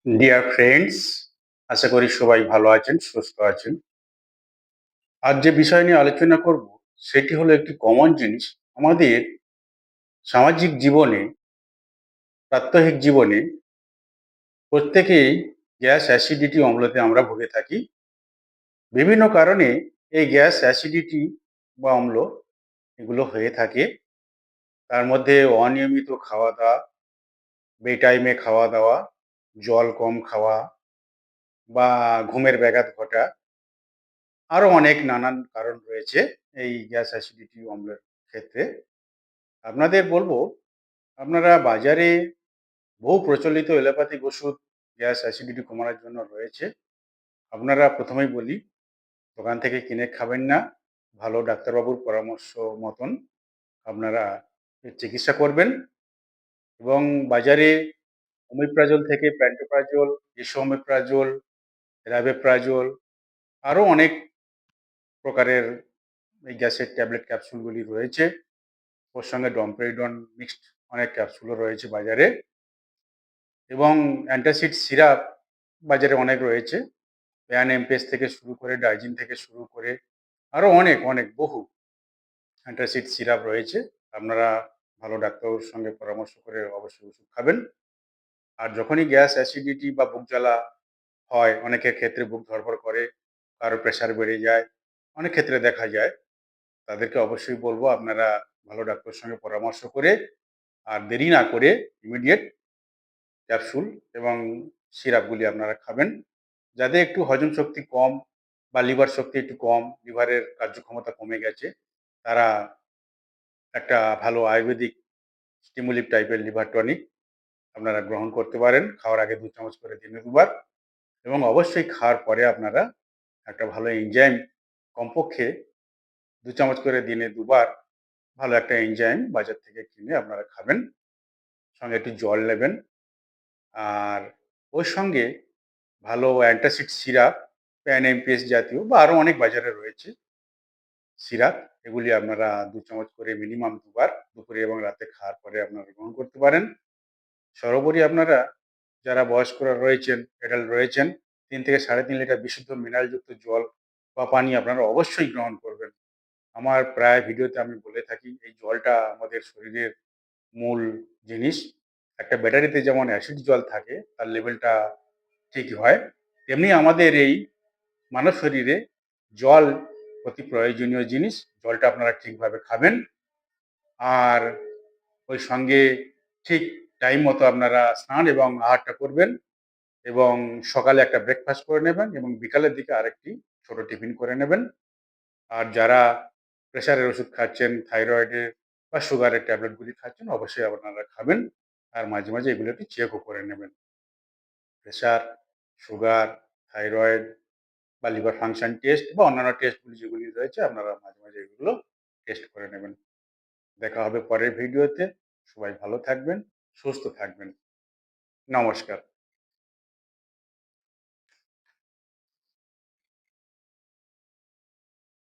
Dear friends, আশা করি সবাই ভালো আছেন, সুস্থ আছেন। আজ যে বিষয় নিয়ে আলোচনা করব সেটি হলো একটি কমন জিনিস আমাদের সামাজিক জীবনে, প্রাত্যহিক জীবনে প্রত্যেকেই গ্যাস অ্যাসিডিটি অম্লতে আমরা ভুগে থাকি। বিভিন্ন কারণে এই গ্যাস অ্যাসিডিটি বা অম্ল এগুলো হয়ে থাকে। তার মধ্যে অনিয়মিত খাওয়া দাওয়া, বেটাইমে খাওয়া দাওয়া, জল কম খাওয়া বা ঘুমের ব্যাঘাত ঘটা, আরো অনেক নানান কারণ রয়েছে এই গ্যাস অ্যাসিডিটি অম্লের ক্ষেত্রে। আপনাদের বলবো, আপনারা বাজারে বহু প্রচলিত এলোপ্যাথিক ওষুধ গ্যাস অ্যাসিডিটি কমানোর জন্য রয়েছে। আপনারা প্রথমেই বলি, দোকান থেকে কিনে খাবেন না, ভালো ডাক্তারবাবুর পরামর্শ মতন আপনারা এর চিকিৎসা করবেন। এবং বাজারে ওমিপ্রাজল থেকে প্যান্টোপ্রাজল, এসোমেপ্রাজল, রাবেপ্রাজল, আরও অনেক প্রকারের এই গ্যাসের ট্যাবলেট ক্যাপসুলগুলি রয়েছে। ওর সঙ্গে ডমপেরিডন মিক্সড অনেক ক্যাপসুলও রয়েছে বাজারে, এবং অ্যান্টাসিড সিরাপ বাজারে অনেক রয়েছে। প্যান এমপেস থেকে শুরু করে, ডাইজিন থেকে শুরু করে আরও অনেক অনেক বহু অ্যান্টাসিড সিরাপ রয়েছে। আপনারা ভালো ডাক্তারের সঙ্গে পরামর্শ করে অবশ্যই ওষুধ খাবেন। আর যখনই গ্যাস অ্যাসিডিটি বা বুক জ্বালা হয়, অনেকের ক্ষেত্রে বুক ধড়ফড় করে, কারো প্রেশার বেড়ে যায়, অনেক ক্ষেত্রে দেখা যায়, তাদেরকে অবশ্যই বলবো আপনারা ভালো ডাক্তারের সঙ্গে পরামর্শ করে আর দেরি না করে ইমিডিয়েট ক্যাপসুল এবং সিরাপগুলি আপনারা খাবেন। যাদের একটু হজম শক্তি কম বা লিভার শক্তি একটু কম, লিভারের কার্যক্ষমতা কমে গেছে, তারা একটা ভালো আয়ুর্বেদিক স্টিমুলিভ টাইপের লিভার টনিক আপনারা গ্রহণ করতে পারেন, খাওয়ার আগে 2 চামচ করে দিনে 2 বার। এবং অবশ্যই খাওয়ার পরে আপনারা একটা ভালো এনজাইম, কমপক্ষে 2 চামচ করে দিনে 2 বার ভালো একটা এনজাইম বাজার থেকে কিনে আপনারা খাবেন। সঙ্গে একটু জল নেবেন। আর ওর সঙ্গে ভালো অ্যান্টাসিড সিরাপ, প্যান এমপিএস জাতীয় বা আরও অনেক বাজারে রয়েছে সিরাপ, এগুলি আপনারা 2 চামচ করে মিনিমাম 2 বার দুপুরে এবং রাতে খাওয়ার পরে আপনারা গ্রহণ করতে পারেন। সর্বোপরি আপনারা যারা বয়স্করা রয়েছেন, অ্যাডাল্ট রয়েছেন, 3 থেকে 3.5 লিটার বিশুদ্ধ মিনারেলযুক্ত জল বা পানি আপনারা অবশ্যই গ্রহণ করবেন। আমার প্রায় ভিডিওতে আমি বলে থাকি, এই জলটা আমাদের শরীরের মূল জিনিস। একটা ব্যাটারিতে যেমন অ্যাসিড জল থাকে, তার লেভেলটা ঠিক হয়, তেমনি আমাদের এই মানব শরীরে জল অতি প্রয়োজনীয় জিনিস। জলটা আপনারা ঠিকভাবে খাবেন। আর ওই সঙ্গে ঠিক টাইম মতো আপনারা স্নান এবং আহারটা করবেন, এবং সকালে একটা ব্রেকফাস্ট করে নেবেন এবং বিকালের দিকে আরেকটি ছোট টিফিন করে নেবেন। আর যারা প্রেশারের ওষুধ খাচ্ছেন, থাইরয়েডের বা সুগারের ট্যাবলেটগুলি খাচ্ছেন, অবশ্যই আপনারা খাবেন। আর মাঝে মাঝে এগুলো একটু চেকও করে নেবেন। প্রেশার, সুগার, থাইরয়েড বা লিভার ফাংশন টেস্ট বা অন্যান্য টেস্টগুলি যেগুলি রয়েছে, আপনারা মাঝে মাঝে এগুলো টেস্ট করে নেবেন। দেখা হবে পরের ভিডিওতে। সবাই ভালো থাকবেন, সুস্থ থাকবেন। নমস্কার।